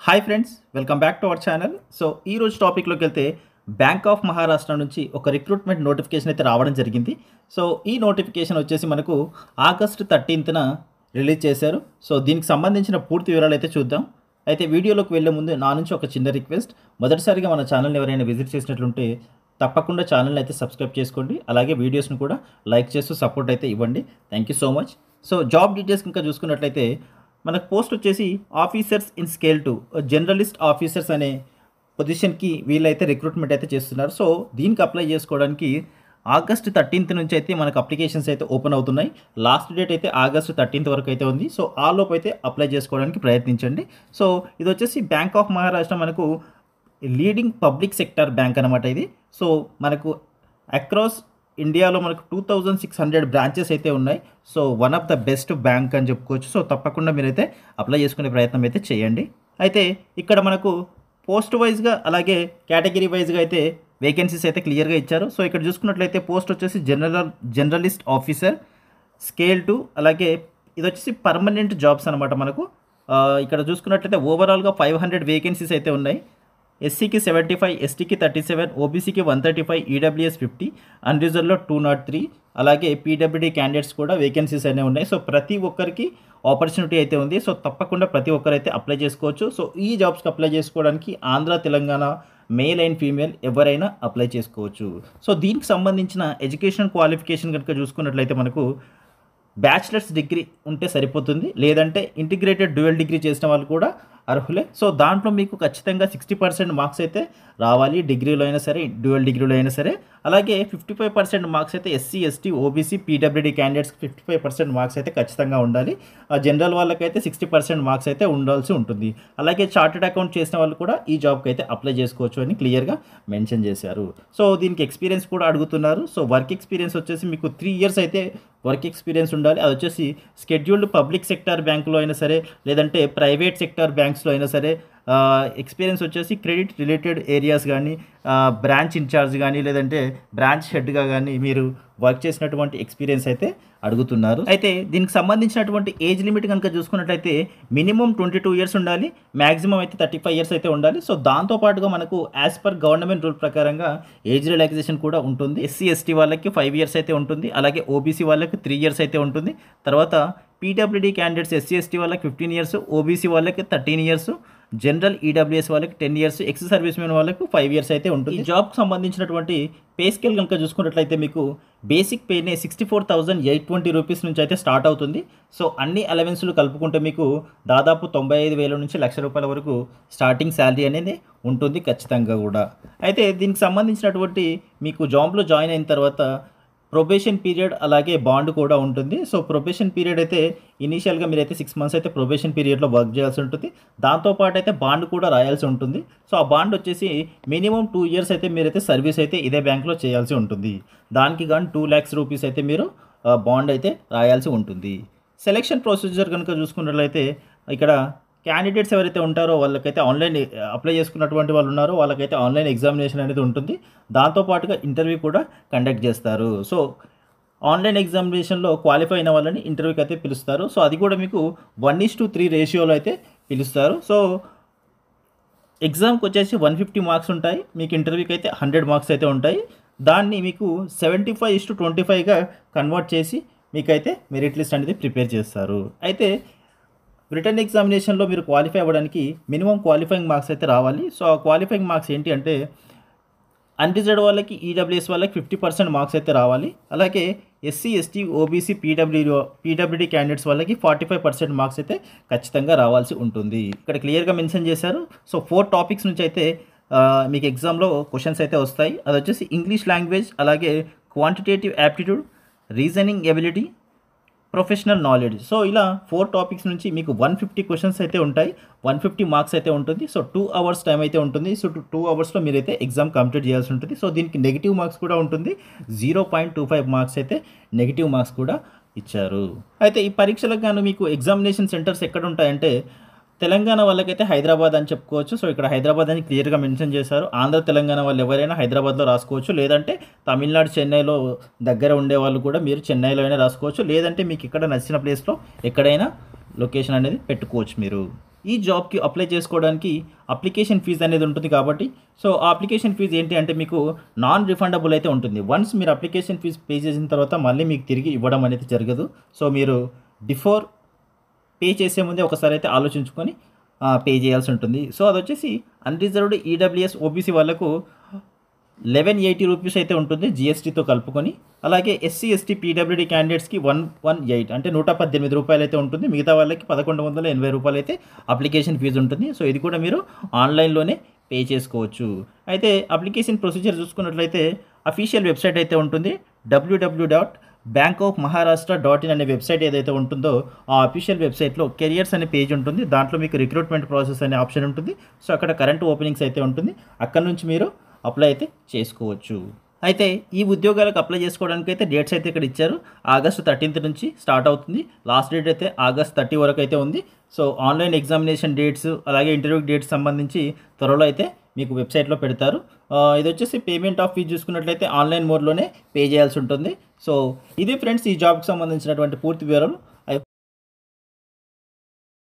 Hi friends, welcome back to our channel. So ఈ రోజు టాపిక్లోకి వెళ్తే బ్యాంక్ ఆఫ్ మహారాష్ట్ర నుంచి ఒక రిక్రూట్మెంట్ నోటిఫికేషన్ అయితే రావడం జరిగింది. సో ఈ నోటిఫికేషన్ వచ్చేసి మనకు ఆగస్టు 13న రిలీజ్ చేశారు. సో దీనికి సంబంధించిన పూర్తి వివరాలు అయితే చూద్దాం. అయితే వీడియోలోకి వెళ్ళే ముందు నా నుంచి ఒక చిన్న రిక్వెస్ట్, మొదటిసారిగా మన ఛానల్ని ఎవరైనా విజిట్ చేసినట్లుంటే తప్పకుండా ఛానల్ని అయితే సబ్స్క్రైబ్ చేసుకోండి. అలాగే వీడియోస్ని కూడా లైక్ చేస్తూ సపోర్ట్ అయితే ఇవ్వండి. Thank you so much. So job details ఇంకా చూసుకున్నట్లయితే మనకు పోస్ట్ వచ్చేసి officers in scale 2 journalist officers అనే పొజిషన్కి వీళ్ళైతే రిక్రూట్మెంట్ అయితే చేస్తున్నారు. సో దీనికి అప్లై చేసుకోవడానికి ఆగస్ట్ 13th నుంచి అయితే మనకు అప్లికేషన్స్ అయితే ఓపెన్ అవుతున్నాయి. లాస్ట్ డేట్ అయితే ఆగస్ట్ 13th వరకు అయితే ఉంది. సో ఆ లోపు అయితే అప్లై చేసుకోవడానికి ప్రయత్నించండి. సో ఇది వచ్చేసి బ్యాంక్ ఆఫ్ మహారాష్ట్ర మనకు లీడింగ్ పబ్లిక్ సెక్టర్ బ్యాంక్ అనమాట ఇది. సో మనకు అక్రాస్ ఇండియాలో మనకు 2600 బ్రాంచెస్ అయితే ఉన్నాయి. So one of the best bank అని చెప్పుకోవచ్చు. సో తప్పకుండా మీరైతే అప్లై చేసుకునే ప్రయత్నం అయితే చేయండి. అయితే ఇక్కడ మనకు పోస్ట్ వైజ్గా అలాగే కేటగిరీ వైజ్గా అయితే వేకెన్సీస్ అయితే క్లియర్గా ఇచ్చారు. సో ఇక్కడ చూసుకున్నట్లయితే పోస్ట్ వచ్చేసి జర్నలిస్ట్ ఆఫీసర్ స్కేల్ 2, అలాగే ఇది వచ్చేసి పర్మనెంట్ జాబ్స్ అనమాట. మనకు ఇక్కడ చూసుకున్నట్లయితే ఓవరాల్గా 500 వేకెన్సీస్ అయితే ఉన్నాయి. ఎస్సీకి 75, ఎస్టీకి 37, ఓబీసీకి 135, ఈడబ్ల్యూఎస్ 50, అన్రిజర్వ్లో 203, అలాగే పీడబ్ల్యూడీ క్యాండిడేట్స్ కూడా వేకెన్సీస్ అనేవి ఉన్నాయి. సో ప్రతి ఒక్కరికి ఆపర్చునిటీ అయితే ఉంది. సో తప్పకుండా ప్రతి ఒక్కరైతే అప్లై చేసుకోవచ్చు. సో ఈ జాబ్స్కి అప్లై చేసుకోవడానికి Andhra, Telangana male and female ఎవరైనా అప్లై చేసుకోవచ్చు. సో దీనికి సంబంధించిన ఎడ్యుకేషన్ క్వాలిఫికేషన్ కనుక చూసుకున్నట్లయితే మనకు బ్యాచిలర్స్ డిగ్రీ ఉంటే సరిపోతుంది, లేదంటే ఇంటిగ్రేటెడ్ డ్యూయల్ డిగ్రీ చేసిన వాళ్ళు కూడా అర్హులే. సో దాంట్లో మీకు ఖచ్చితంగా 60% మార్క్స్ అయితే రావాలి, డిగ్రీలో అయినా సరే డ్యూయల్ డిగ్రీలో అయినా సరే. అలాగే 55% మార్క్స్ అయితే ఎస్సీ, ఎస్టీ, ఓబీసీ, పీడబ్ల్యూడీ క్యాండిడేట్స్కి 55% మార్క్స్ అయితే ఖచ్చితంగా ఉండాలి. జనరల్ వాళ్ళకైతే 60% మార్క్స్ అయితే ఉండాల్సి ఉంటుంది. అలాగే చార్టెడ్ అకౌంట్ చేసిన వాళ్ళు కూడా ఈ జాబ్కి అయితే అప్లై చేసుకోవచ్చు అని క్లియర్గా మెన్షన్ చేశారు. సో దీనికి ఎక్స్పీరియన్స్ కూడా అడుగుతున్నారు. సో వర్క్ ఎక్స్పీరియన్స్ వచ్చేసి మీకు 3 years అయితే వర్క్ ఎక్స్పీరియన్స్ ఉండాలి. అది వచ్చేసి స్కెడ్యూల్డ్ పబ్లిక్ సెక్టార్ బ్యాంకులో అయినా సరే, లేదంటే ప్రైవేట్ సెక్టార్ బ్యాంక్స్లో అయినా సరే. ఎక్స్పీరియన్స్ వచ్చేసి క్రెడిట్ రిలేటెడ్ ఏరియాస్ కానీ, బ్రాంచ్ ఇన్ఛార్జ్ కానీ, లేదంటే బ్రాంచ్ హెడ్గా కానీ మీరు వర్క్ చేసినటువంటి ఎక్స్పీరియన్స్ అయితే అడుగుతున్నారు. అయితే దీనికి సంబంధించినటువంటి ఏజ్ లిమిట్ కనుక చూసుకున్నట్లయితే మినిమం 22 years ఉండాలి, మ్యాక్సిమం అయితే 35 years అయితే ఉండాలి. సో దాంతోపాటుగా మనకు యాజ్ పర్ గవర్నమెంట్ రూల్ ప్రకారంగా ఏజ్ రిలాక్సేషన్ కూడా ఉంటుంది. ఎస్సీ, ఎస్టీ వాళ్ళకి 5 years అయితే ఉంటుంది, అలాగే ఓబీసీ వాళ్ళకి 3 years అయితే ఉంటుంది. తర్వాత పీడబ్ల్యూడీ క్యాండిడేట్స్ ఎస్సీ, ఎస్టీ వాళ్ళకి 15 years, ఓబీసీ వాళ్ళకి 13 years, జనరల్ ఈడబ్ల్యూఎస్ వాళ్ళకి 10 years, ఎక్స్ సర్వీస్ మెన్ వాళ్ళకు 5 years అయితే ఉంటుంది. ఈ జాబ్కి సంబంధించినటువంటి పే స్కేల్ కనుక చూసుకున్నట్లయితే మీకు బేసిక్ పేనే 64,820 రూపీస్ నుంచి అయితే స్టార్ట్ అవుతుంది. సో అన్ని అలవెన్స్లు కలుపుకుంటే మీకు దాదాపు 95,000 నుంచి ₹1,00,000 వరకు స్టార్టింగ్ శాలరీ అనేది ఉంటుంది ఖచ్చితంగా కూడా. అయితే దీనికి సంబంధించినటువంటి మీకు జాబ్లో జాయిన్ అయిన తర్వాత ప్రొబేషన్ పీరియడ్ అలాగే బాండ్ కూడా ఉంటుంది. సో ప్రొబేషన్ పీరియడ్ అయితే ఇనీషియల్గా మీరైతే 6 months అయితే ప్రొబేషన్ పీరియడ్లో వర్క్ చేయాల్సి ఉంటుంది. దాంతోపాటు అయితే బాండ్ కూడా రాయాల్సి ఉంటుంది. సో ఆ బాండ్ వచ్చేసి మినిమం 2 years అయితే మీరైతే సర్వీస్ అయితే ఇదే బ్యాంక్లో చేయాల్సి ఉంటుంది. దానికి కానీ 2 lakhs రూపీస్ అయితే మీరు బాండ్ అయితే రాయాల్సి ఉంటుంది. సెలెక్షన్ ప్రొసీజర్ కనుక చూసుకున్నట్లయితే ఇక్కడ క్యాండిడేట్స్ ఎవరైతే ఉంటారో వాళ్ళకైతే ఆన్లైన్ అప్లై చేసుకున్నటువంటి వాళ్ళు ఉన్నారో వాళ్ళకైతే ఆన్లైన్ ఎగ్జామినేషన్ అనేది ఉంటుంది. దాంతోపాటుగా ఇంటర్వ్యూ కూడా కండక్ట్ చేస్తారు. సో ఆన్లైన్ ఎగ్జామినేషన్లో క్వాలిఫై అయిన వాళ్ళని ఇంటర్వ్యూకి అయితే పిలుస్తారు. సో అది కూడా మీకు 1:3 రేషియోలో అయితే పిలుస్తారు. సో ఎగ్జామ్కి వచ్చేసి 150 మార్క్స్ ఉంటాయి, మీకు ఇంటర్వ్యూకి అయితే 100 మార్క్స్ అయితే ఉంటాయి. దాన్ని మీకు 75:25గా కన్వర్ట్ చేసి మీకైతే మెరిట్ లిస్ట్ అనేది ప్రిపేర్ చేస్తారు. అయితే రిటర్న్ ఎగ్జామినేషన్లో మీరు క్వాలిఫై అవ్వడానికి మినిమం క్వాలిఫైయింగ్ మార్క్స్ అయితే రావాలి. సో ఆ క్వాలిఫైయింగ్ మార్క్స్ ఏంటి అంటే అన్రిజర్వ్డ్ వాళ్ళకి, ఈడబ్ల్యూఎస్ వాళ్ళకి 50% మార్క్స్ అయితే రావాలి. అలాగే SC, ST, OBC, PWD candidates వాళ్ళకి 45% మార్క్స్ అయితే ఖచ్చితంగా రావాల్సి ఉంటుంది. ఇక్కడ క్లియర్గా మెన్షన్ చేశారు. సో 4 topics నుంచి అయితే మీకు ఎగ్జామ్లో క్వశ్చన్స్ అయితే వస్తాయి. అది వచ్చేసి ఇంగ్లీష్ లాంగ్వేజ్, అలాగే quantitative aptitude, reasoning ability, professional knowledge. So ఇలా 4 topics నుంచి మీకు 150 questions అయితే ఉంటాయి, 150 మార్క్స్ అయితే ఉంటుంది. సో 2 hours టైం అయితే ఉంటుంది. సో 2 hours మీరైతే ఎగ్జామ్ కంప్లీట్ చేయాల్సి ఉంటుంది. సో దీనికి నెగిటివ్ మార్క్స్ కూడా ఉంటుంది, 0.25 మార్క్స్ అయితే నెగిటివ్ మార్క్స్ కూడా ఇచ్చారు. అయితే ఈ పరీక్షలకు గాను మీకు ఎగ్జామినేషన్ సెంటర్స్ ఎక్కడ ఉంటాయంటే తెలంగాణ వాళ్ళకైతే హైదరాబాద్ అని చెప్పుకోవచ్చు. సో ఇక్కడ హైదరాబాద్ అని క్లియర్గా మెన్షన్ చేశారు. ఆంధ్ర, తెలంగాణ వాళ్ళు ఎవరైనా హైదరాబాద్లో రాసుకోవచ్చు, లేదంటే తమిళనాడు, చెన్నైలో దగ్గర ఉండే వాళ్ళు కూడా మీరు చెన్నైలో అయినా రాసుకోవచ్చు, లేదంటే మీకు ఇక్కడ నచ్చిన ప్లేస్లో ఎక్కడైనా లొకేషన్ అనేది పెట్టుకోవచ్చు మీరు. ఈ జాబ్కి అప్లై చేసుకోవడానికి అప్లికేషన్ ఫీజు అనేది ఉంటుంది కాబట్టి సో ఆ అప్లికేషన్ ఫీజు ఏంటి అంటే మీకు నాన్ రిఫండబుల్ అయితే ఉంటుంది. వన్స్ మీరు అప్లికేషన్ ఫీజు పే చేసిన తర్వాత మళ్ళీ మీకు తిరిగి ఇవ్వడం అనేది జరగదు. సో మీరు బిఫోర్ పే చేసే ముందే ఒకసారి అయితే ఆలోచించుకొని పే చేయాల్సి ఉంటుంది. సో అది వచ్చేసి అన్రిజర్వ్డ్ ఈడబ్ల్యూఎస్ ఓబీసీ వాళ్ళకు 1180 రూపీస్ అయితే ఉంటుంది జిఎస్టీతో కలుపుకొని. అలాగే ఎస్సీ ఎస్టీ పీడబ్ల్యూడీ క్యాండిడేట్స్కి 118 అంటే 118 రూపాయలు అయితే ఉంటుంది. మిగతా వాళ్ళకి 1180 రూపాయలు అయితే అప్లికేషన్ ఫీజు ఉంటుంది. సో ఇది కూడా మీరు ఆన్లైన్లోనే పే చేసుకోవచ్చు. అయితే అప్లికేషన్ ప్రొసీజర్ చూసుకున్నట్లయితే అఫీషియల్ వెబ్సైట్ అయితే ఉంటుంది. www.bankofmaharashtra.in అనే వెబ్సైట్ ఏదైతే ఉంటుందో ఆ అఫీషియల్ వెబ్సైట్లో కెరియర్స్ అనే పేజ్ ఉంటుంది. దాంట్లో మీకు రిక్రూట్మెంట్ ప్రాసెస్ అనే ఆప్షన్ ఉంటుంది. సో అక్కడ కరెంట్ ఓపెనింగ్స్ అయితే ఉంటుంది. అక్కడ నుంచి మీరు అప్లై అయితే చేసుకోవచ్చు. అయితే ఈ ఉద్యోగాలకు అప్లై చేసుకోవడానికి అయితే డేట్స్ అయితే ఇక్కడ ఇచ్చారు. ఆగస్టు 13th నుంచి స్టార్ట్ అవుతుంది. లాస్ట్ డేట్ అయితే ఆగస్ట్ 30 వరకు అయితే ఉంది. సో ఆన్లైన్ ఎగ్జామినేషన్ డేట్స్ అలాగే ఇంటర్వ్యూ డేట్స్ సంబంధించి త్వరలో అయితే మీకు వెబ్సైట్లో పెడతారు. ఇది వచ్చేసి పేమెంట్ ఆఫ్ ఫీజు చూసుకున్నట్లయితే ఆన్లైన్ మోడ్లోనే పే చేయాల్సి ఉంటుంది. సో ఇది ఫ్రెండ్స్ ఈ జాబ్కి సంబంధించినటువంటి పూర్తి వివరాలు.